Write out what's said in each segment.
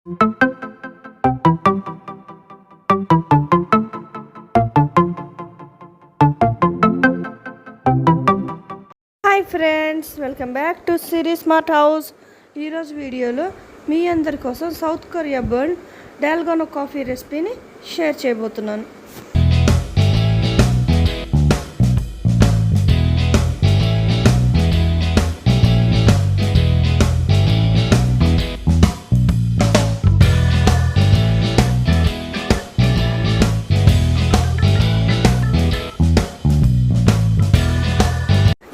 Hi friends, welcome back to సిరిస్ smart house. ఈరోజు వీడియోలో మీ అందరి కోసం సౌత్ కొరియా బర్న్ dalgano కాఫీ రెసిపీని షేర్ చేయబోతున్నాను.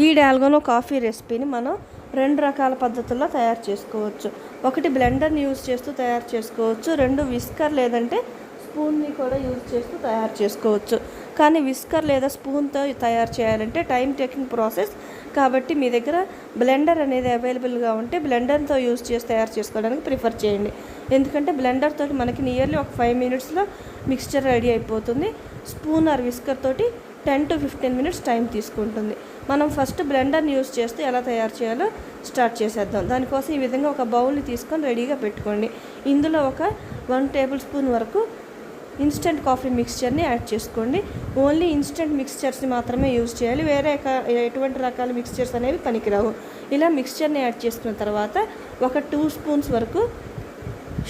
ఈ dalgano కాఫీ రెసిపీని మనం రెండు రకాల పద్ధతుల్లో తయారు చేసుకోవచ్చు. ఒకటి బ్లెండర్ని యూజ్ చేస్తూ తయారు చేసుకోవచ్చు, రెండు విస్కర్ లేదంటే స్పూన్ని కూడా యూజ్ చేస్తూ తయారు చేసుకోవచ్చు. కానీ విస్కర్ లేదా స్పూన్తో తయారు చేయాలంటే టైం టేకింగ్ ప్రాసెస్ కాబట్టి మీ దగ్గర బ్లెండర్ అనేది అవైలబుల్గా ఉంటే బ్లెండర్తో యూజ్ చేసి తయారు చేసుకోవడానికి ప్రిఫర్ చేయండి. ఎందుకంటే బ్లెండర్ తోటి మనకి నియర్లీ ఒక 5 మినిట్స్లో మిక్స్చర్ రెడీ అయిపోతుంది. స్పూన్ ఆర్ విస్కర్ తోటి 10 to 15 మినిట్స్ టైం తీసుకుంటుంది. మనం ఫస్ట్ బ్లెండర్ని యూజ్ చేస్తే ఎలా తయారు చేయాలో స్టార్ట్ చేసేద్దాం. దానికోసం ఈ విధంగా ఒక బౌల్ని తీసుకొని రెడీగా పెట్టుకోండి. ఇందులో ఒక 1 టేబుల్ స్పూన్ వరకు ఇన్స్టెంట్ కాఫీ మిక్స్చర్ని యాడ్ చేసుకోండి. ఓన్లీ ఇన్స్టెంట్ మిక్స్చర్స్ని మాత్రమే యూజ్ చేయాలి, వేరే ఎటువంటి రకాల మిక్స్చర్స్ అనేవి పనికిరావు. ఇలా మిక్స్చర్ని యాడ్ చేసుకున్న తర్వాత ఒక 2 స్పూన్స్ వరకు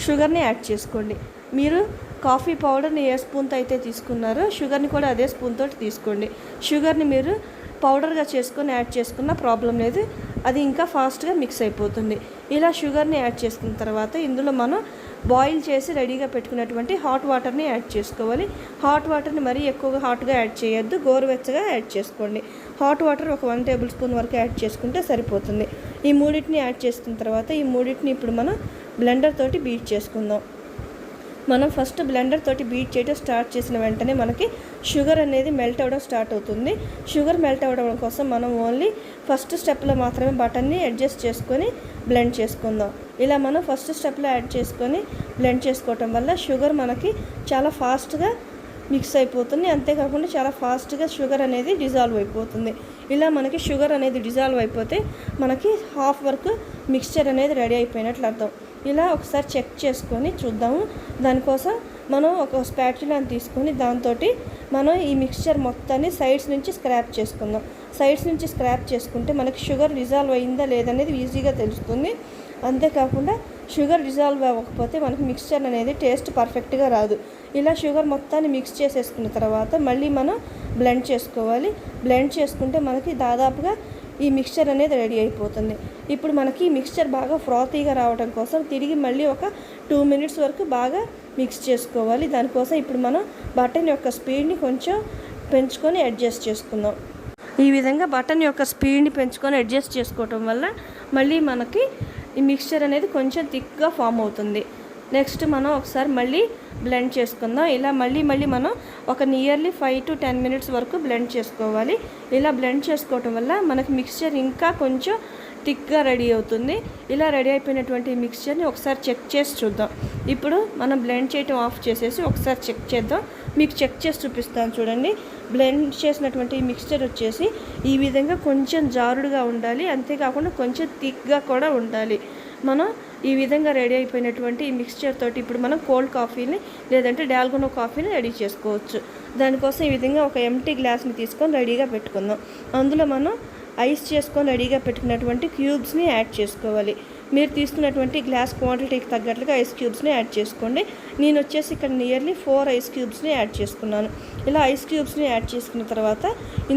షుగర్ని యాడ్ చేసుకోండి. మీరు కాఫీ పౌడర్ని ఏ స్పూన్తో అయితే తీసుకున్నారో షుగర్ని కూడా అదే స్పూన్ తోటి తీసుకోండి. షుగర్ని మీరు పౌడర్గా చేసుకొని యాడ్ చేసుకున్న ప్రాబ్లం లేదు, అది ఇంకా ఫాస్ట్గా మిక్స్ అయిపోతుంది. ఇలా షుగర్ని యాడ్ చేసుకున్న తర్వాత ఇందులో మనం బాయిల్ చేసి రెడీగా పెట్టుకున్నటువంటి హాట్ వాటర్ని యాడ్ చేసుకోవాలి. హాట్ వాటర్ని మరీ ఎక్కువగా హాట్గా యాడ్ చేయొద్దు, గోరువెచ్చగా యాడ్ చేసుకోండి. హాట్ వాటర్ ఒక 1 టేబుల్ స్పూన్ వరకు యాడ్ చేసుకుంటే సరిపోతుంది. ఈ మూడింటిని యాడ్ చేసుకున్న తర్వాత ఈ మూడింటిని ఇప్పుడు మనం బ్లెండర్ తోటి బీట్ చేసుకుందాం. మనం ఫస్ట్ బ్లెండర్ తోటి బీట్ చేయడం స్టార్ట్ చేసిన వెంటనే మనకి షుగర్ అనేది మెల్ట్ అవ్వడం స్టార్ట్ అవుతుంది. షుగర్ మెల్ట్ అవ్వడం కోసం మనం ఓన్లీ ఫస్ట్ స్టెప్లో మాత్రమే బటన్ని అడ్జస్ట్ చేసుకొని బ్లెండ్ చేసుకుందాం. ఇలా మనం ఫస్ట్ స్టెప్లో యాడ్ చేసుకొని బ్లెండ్ చేసుకోవటం వల్ల షుగర్ మనకి చాలా ఫాస్ట్గా మిక్స్ అయిపోతుంది. అంతేకాకుండా చాలా ఫాస్ట్గా షుగర్ అనేది డిజాల్వ్ అయిపోతుంది. ఇలా మనకి షుగర్ అనేది డిజాల్వ్ అయిపోతే మనకి హాఫ్ వరకు మిక్స్చర్ అనేది రెడీ అయిపోయినట్లు అర్థం. ఇలా ఒకసారి చెక్ చేసుకొని చూద్దాము. దానికోసం మనం ఒక స్పాచులాని తీసుకొని దాంతో మనం ఈ మిక్స్చర్ మొత్తాన్ని సైడ్స్ నుంచి స్క్రాప్ చేసుకుందాం. సైడ్స్ నుంచి స్క్రాప్ చేసుకుంటే మనకి షుగర్ డిజాల్వ్ అయిందా లేదనేది ఈజీగా తెలుస్తుంది. అంతేకాకుండా షుగర్ డిజాల్వ్ అవ్వకపోతే మనకి మిక్స్చర్ అనేది టేస్ట్ పర్ఫెక్ట్గా రాదు. ఇలా షుగర్ మొత్తాన్ని మిక్స్ చేసేసుకున్న తర్వాత మళ్ళీ మనం బ్లెండ్ చేసుకోవాలి. బ్లెండ్ చేసుకుంటే మనకి దాదాపుగా ఈ మిక్స్చర్ అనేది రెడీ అయిపోతుంది. ఇప్పుడు మనకి ఈ మిక్స్చర్ బాగా ఫ్రాతీగా రావడం కోసం తిరిగి మళ్ళీ ఒక 2 మినిట్స్ వరకు బాగా మిక్స్ చేసుకోవాలి. దానికోసం ఇప్పుడు మనం బటన్ యొక్క స్పీడ్ని కొంచెం పెంచుకొని అడ్జస్ట్ చేసుకుందాం. ఈ విధంగా బటన్ యొక్క స్పీడ్ని పెంచుకొని అడ్జస్ట్ చేసుకోవటం వల్ల మళ్ళీ మనకి ఈ మిక్స్చర్ అనేది కొంచెం థిక్గా ఫామ్ అవుతుంది. నెక్స్ట్ మనం ఒకసారి మళ్ళీ బ్లెండ్ చేసుకుందాం. ఇలా మళ్ళీ మనం ఒక నియర్లీ 5 to 10 మినిట్స్ వరకు బ్లెండ్ చేసుకోవాలి. ఇలా బ్లెండ్ చేసుకోవటం వల్ల మనకి మిక్స్చర్ ఇంకా కొంచెం థిక్గా రెడీ అవుతుంది. ఇలా రెడీ అయిపోయినటువంటి మిక్స్చర్ని ఒకసారి చెక్ చేసి చూద్దాం. ఇప్పుడు మనం బ్లెండ్ చేయటం ఆఫ్ చేసేసి ఒకసారి చెక్ చేద్దాం. మీకు చెక్ చేసి చూపిస్తాను చూడండి. బ్లెండ్ చేసినటువంటి మిక్స్చర్ వచ్చేసి ఈ విధంగా కొంచెం జారుడుగా ఉండాలి, అంతేకాకుండా కొంచెం థిక్గా కూడా ఉండాలి. మనం ఈ విధంగా రెడీ అయిపోయినటువంటి ఈ మిక్స్చర్ తోటి ఇప్పుడు మనం కోల్డ్ కాఫీని లేదంటే dalgano కాఫీని రెడీ చేసుకోవచ్చు. దానికోసం ఈ విధంగా ఒక ఎంటీ గ్లాస్ని తీసుకొని రెడీగా పెట్టుకుందాం. అందులో మనం ఐస్ చేసుకొని రెడీగా పెట్టుకున్నటువంటి క్యూబ్స్ని యాడ్ చేసుకోవాలి. మీరు తీసుకున్నటువంటి గ్లాస్ క్వాంటిటీకి తగ్గట్లుగా ఐస్ క్యూబ్స్ని యాడ్ చేసుకోండి. నేను వచ్చేసి ఇక్కడ నియర్లీ 4 ఐస్ క్యూబ్స్ని యాడ్ చేసుకున్నాను. ఇలా ఐస్ క్యూబ్స్ని యాడ్ చేసుకున్న తర్వాత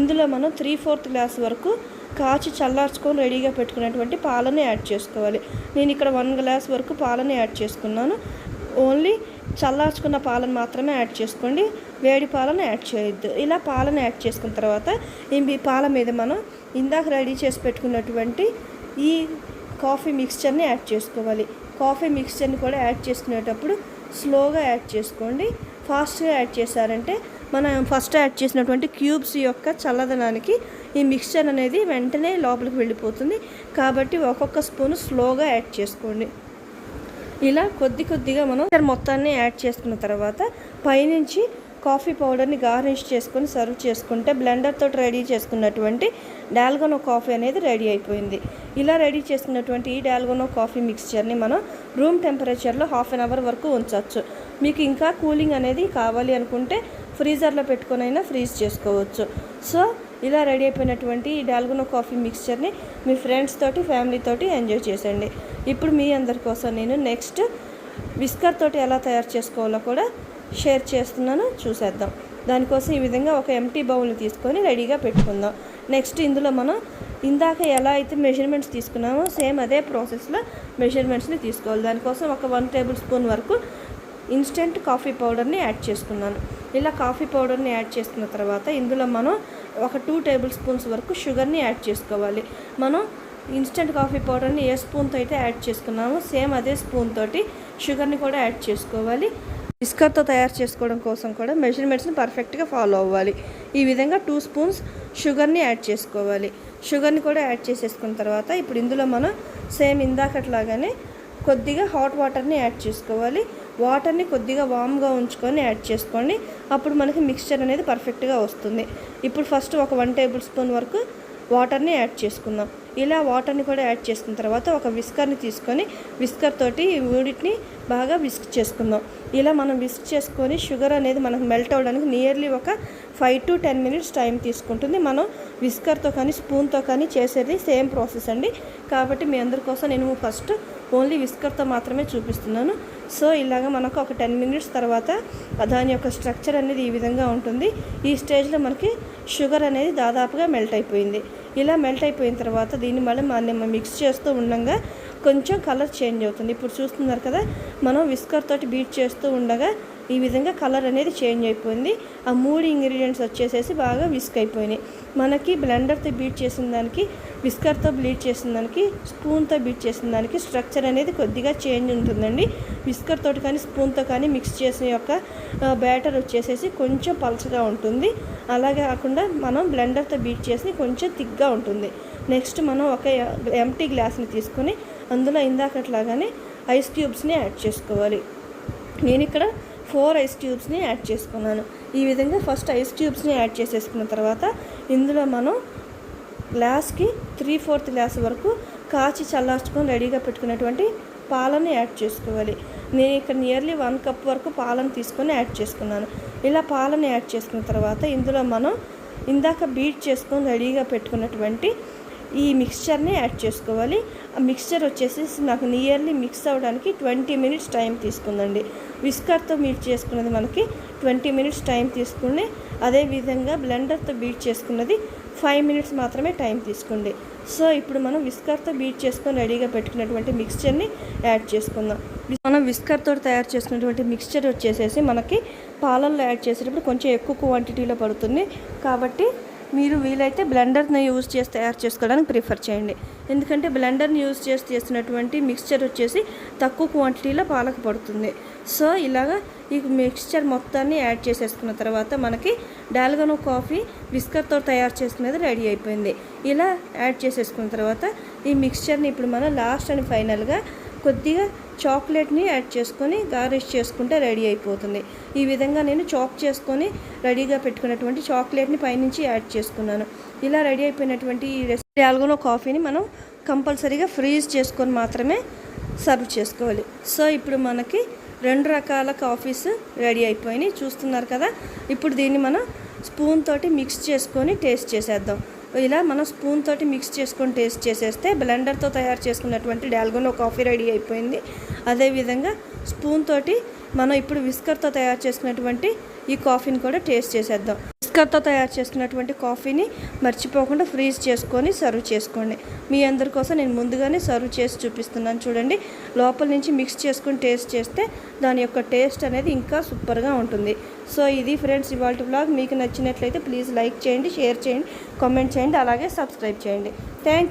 ఇందులో మనం 3/4 గ్లాస్ వరకు కాచి చల్లార్చుకొని రెడీగా పెట్టుకున్నటువంటి పాలను యాడ్ చేసుకోవాలి. నేను ఇక్కడ 1 గ్లాస్ వరకు పాలను యాడ్ చేసుకున్నాను. ఓన్లీ చల్లార్చుకున్న పాలను మాత్రమే యాడ్ చేసుకోండి, వేడి పాలను యాడ్ చేయొద్దు. ఇలా పాలను యాడ్ చేసుకున్న తర్వాత ఈ పాల మీద మనం ఇందాక రెడీ చేసి పెట్టుకున్నటువంటి ఈ కాఫీ మిక్స్చర్ని యాడ్ చేసుకోవాలి. కాఫీ మిక్స్చర్ని కూడా యాడ్ చేసుకునేటప్పుడు స్లోగా యాడ్ చేసుకోండి. ఫాస్ట్గా యాడ్ చేశారంటే మనం ఫస్ట్ యాడ్ చేసినటువంటి క్యూబ్స్ యొక్క చల్లదనానికి ఈ మిక్స్చర్ అనేది వెంటనే లోపలికి వెళ్ళిపోతుంది. కాబట్టి ఒక్కొక్క స్పూను స్లోగా యాడ్ చేసుకోండి. ఇలా కొద్దిగా మనం మొత్తాన్ని యాడ్ చేసుకున్న తర్వాత పైనుంచి కాఫీ పౌడర్ని గార్నిష్ చేసుకొని సర్వ్ చేసుకుంటే బ్లెండర్తో రెడీ చేసుకున్నటువంటి డాల్గోనో కాఫీ అనేది రెడీ అయిపోయింది. ఇలా రెడీ చేసుకున్నటువంటి ఈ డాల్గోనో కాఫీ మిక్స్చర్ని మనం రూమ్ టెంపరేచర్లో 1/2 అవర్ వరకు ఉంచవచ్చు. మీకు ఇంకా కూలింగ్ అనేది కావాలి అనుకుంటే ఫ్రీజర్లో పెట్టుకొనైనా ఫ్రీజ్ చేసుకోవచ్చు. సో ఇలా రెడీ అయిపోయినటువంటి ఈ డాల్గోనో కాఫీ మిక్స్చర్ని మీ ఫ్రెండ్స్ తోటి ఫ్యామిలీ తోటి ఎంజాయ్ చేసేయండి. ఇప్పుడు మీ అందరి కోసం నేను నెక్స్ట్ విస్కర్ తోటి ఎలా తయారు చేసుకోవాలో కూడా షేర్ చేస్తున్నాను, చూసేద్దాం. దానికోసం ఈ విధంగా ఒక ఎంటీ బౌల్ని తీసుకొని రెడీగా పెట్టుకుందాం. నెక్స్ట్ ఇందులో మనం ఇందాక ఎలా అయితే మెజర్మెంట్స్ తీసుకున్నామో సేమ్ అదే ప్రాసెస్లో మెజర్మెంట్స్ని తీసుకోవాలి. దానికోసం ఒక 1 టేబుల్ స్పూన్ వరకు ఇన్స్టెంట్ కాఫీ పౌడర్ని యాడ్ చేసుకున్నాను. ఇలా కాఫీ పౌడర్ని యాడ్ చేసుకున్న తర్వాత ఇందులో మనం ఒక 2 టేబుల్ స్పూన్స్ వరకు షుగర్ని యాడ్ చేసుకోవాలి. మనం ఇన్స్టెంట్ కాఫీ పౌడర్ని ఏ స్పూన్తో అయితే యాడ్ చేసుకున్నామో సేమ్ అదే స్పూన్ తోటి షుగర్ని కూడా యాడ్ చేసుకోవాలి. విస్కర్తో తయారు చేసుకోవడం కోసం కూడా మెజర్మెంట్స్ని పర్ఫెక్ట్గా ఫాలో అవ్వాలి. ఈ విధంగా 2 స్పూన్స్ షుగర్ని యాడ్ చేసుకోవాలి. షుగర్ని కూడా యాడ్ చేసేసుకున్న తర్వాత ఇప్పుడు ఇందులో మనం సేమ్ ఇందాకట్లాగానే కొద్దిగా హాట్ వాటర్ని యాడ్ చేసుకోవాలి. వాటర్ని కొద్దిగా వామ్గా ఉంచుకొని యాడ్ చేసుకోండి. అప్పుడు మనకి మిక్స్చర్ అనేది పర్ఫెక్ట్గా వస్తుంది. ఇప్పుడు ఫస్ట్ ఒక 1 టేబుల్ స్పూన్ వరకు వాటర్ని యాడ్ చేసుకుందాం. ఇలా వాటర్ని కూడా యాడ్ చేసుకున్న తర్వాత ఒక విస్కర్ని తీసుకొని విస్కర్ తోటి ఈ మూడింటిని బాగా విస్క్ చేసుకుందాం. ఇలా మనం విస్క్ చేసుకొని షుగర్ అనేది మనకు మెల్ట్ అవ్వడానికి నియర్లీ ఒక 5 to 10 మినిట్స్ టైం తీసుకుంటుంది. మనం విస్కర్తో కానీ స్పూన్తో కానీ చేసేది సేమ్ ప్రాసెస్ అండి. కాబట్టి మీ అందరి కోసం నేను ఫస్ట్ ఓన్లీ విస్కర్తో మాత్రమే చూపిస్తున్నాను. సో ఇలాగ మనకు ఒక 10 మినిట్స్ తర్వాత దాని యొక్క స్ట్రక్చర్ అనేది ఈ విధంగా ఉంటుంది. ఈ స్టేజ్లో మనకి షుగర్ అనేది దాదాపుగా మెల్ట్ అయిపోయింది. ఇలా మెల్ట్ అయిపోయిన తర్వాత దీన్ని మళ్ళీ మనం మిక్స్ చేస్తూ ఉండగా కొంచెం కలర్ చేంజ్ అవుతుంది. ఇప్పుడు చూస్తున్నారు కదా, మనం విస్కర్ తోటి బీట్ చేస్తూ ఉండగా ఈ విధంగా కలర్ అనేది చేంజ్ అయిపోయింది. ఆ 3 ఇంగ్రీడియంట్స్ వచ్చేసేసి బాగా విస్క్ అయిపోయినాయి. మనకి బ్లెండర్తో బీట్ చేసిన దానికి, విస్కర్తో బీట్ చేసిన దానికి, స్పూన్తో బీట్ చేసిన దానికి స్ట్రక్చర్ అనేది కొద్దిగా చేంజ్ ఉంటుందండి. విస్కర్ తోటి కానీ స్పూన్తో కానీ మిక్స్ చేసిన యొక్క బ్యాటర్ వచ్చేసేసి కొంచెం పల్చగా ఉంటుంది. అలాగే కాకుండా మనం బ్లెండర్తో బీట్ చేసి కొంచెం థిక్గా ఉంటుంది. నెక్స్ట్ మనం ఒక ఎంటీ గ్లాస్ని తీసుకొని అందులో ఇందాకట్లాగానే ఐస్ క్యూబ్స్ని యాడ్ చేసుకోవాలి. నేను ఇక్కడ 4 ఐస్ క్యూబ్స్ని యాడ్ చేసుకున్నాను. ఈ విధంగా ఫస్ట్ ఐస్ క్యూబ్స్ని యాడ్ చేసేసుకున్న తర్వాత ఇందులో మనం గ్లాస్కి 3/4 గ్లాస్ వరకు కాచి చల్లార్చుకొని రెడీగా పెట్టుకున్నటువంటి పాలను యాడ్ చేసుకోవాలి. నేను ఇక్కడ నియర్లీ 1 కప్ వరకు పాలను తీసుకొని యాడ్ చేసుకున్నాను. ఇలా పాలను యాడ్ చేసుకున్న తర్వాత ఇందులో మనం ఇందాక బీట్ చేసుకొని రెడీగా పెట్టుకున్నటువంటి ఈ మిక్స్చర్ని యాడ్ చేసుకోవాలి. ఆ మిక్స్చర్ వచ్చేసి నాకు నియర్లీ మిక్స్ అవ్వడానికి 20 మినిట్స్ టైం తీసుకుందండి. విస్కర్తో బీట్ చేసుకున్నది మనకి 20 మినిట్స్ టైం తీసుకుని, అదేవిధంగా బ్లెండర్తో బీట్ చేసుకున్నది 5 మినిట్స్ మాత్రమే టైం తీసుకోండి. సో ఇప్పుడు మనం విస్కర్తో బీట్ చేసుకొని రెడీగా పెట్టుకున్నటువంటి మిక్స్చర్ని యాడ్ చేసుకుందాం. మనం విస్కర్తో తయారు చేసుకున్నటువంటి మిక్స్చర్ వచ్చేసేసి మనకి పాలల్లో యాడ్ చేసేటప్పుడు కొంచెం ఎక్కువ క్వాంటిటీలో పడుతుంది. కాబట్టి మీరు వీలైతే బ్లెండర్ని యూజ్ చేసి తయారు చేసుకోవడానికి ప్రిఫర్ చేయండి. ఎందుకంటే బ్లెండర్ని యూజ్ చేసి చేసినటువంటి మిక్స్చర్ వచ్చేసి తక్కువ క్వాంటిటీలో పాలకు పడుతుంది. సో ఇలాగా ఈ మిక్స్చర్ మొత్తాన్ని యాడ్ చేసేసుకున్న తర్వాత మనకి డాల్గోనో కాఫీ విస్కర్తో తయారు చేసుకునేది రెడీ అయిపోయింది. ఇలా యాడ్ చేసేసుకున్న తర్వాత ఈ మిక్స్చర్ని ఇప్పుడు మనం లాస్ట్ అండ్ ఫైనల్గా కొద్దిగా చాక్లెట్ని యాడ్ చేసుకొని గార్నిష్ చేసుకుంటే రెడీ అయిపోతుంది. ఈ విధంగా నేను చాప్ చేసుకొని రెడీగా పెట్టుకున్నటువంటి చాక్లెట్ని పైనుంచి యాడ్ చేసుకున్నాను. ఇలా రెడీ అయిపోయినటువంటి ఈ డాల్గోనో కాఫీని మనం కంపల్సరీగా ఫ్రీజ్ చేసుకొని మాత్రమే సర్వ్ చేసుకోవాలి. సో ఇప్పుడు మనకి 2 రకాల కాఫీస్ రెడీ అయిపోయినాయి, చూస్తున్నారు కదా. ఇప్పుడు దీన్ని మనం స్పూన్ తోటి మిక్స్ చేసుకొని టేస్ట్ చేసేద్దాం. ఇలా మనం స్పూన్ తోటి మిక్స్ చేసుకొని టేస్ట్ చేసేస్తే బ్లెండర్తో తయారు చేసుకున్నటువంటి డాల్గోనో కాఫీ రెడీ అయిపోయింది. అదేవిధంగా స్పూన్ తోటి మనం ఇప్పుడు విస్కర్తో తయారు చేసుకున్నటువంటి ఈ కాఫీని కూడా టేస్ట్ చేసేద్దాం. విస్కర్తో తయారు చేసుకున్నటువంటి కాఫీని మర్చిపోకుండా ఫ్రీజ్ చేసుకొని సర్వ్ చేసుకోండి. మీ అందరి కోసం నేను ముందుగానే సర్వ్ చేసి చూపిస్తున్నాను, చూడండి. లోపల నుంచి మిక్స్ చేసుకొని టేస్ట్ చేస్తే దాని యొక్క టేస్ట్ అనేది ఇంకా సూపర్గా ఉంటుంది. సో ఇది ఫ్రెండ్స్ ఇవాల్టి వ్లాగ్. మీకు నచ్చినట్లయితే ప్లీజ్ లైక్ చేయండి, షేర్ చేయండి, కామెంట్ చేయండి, అలాగే సబ్స్క్రైబ్ చేయండి. Thank you.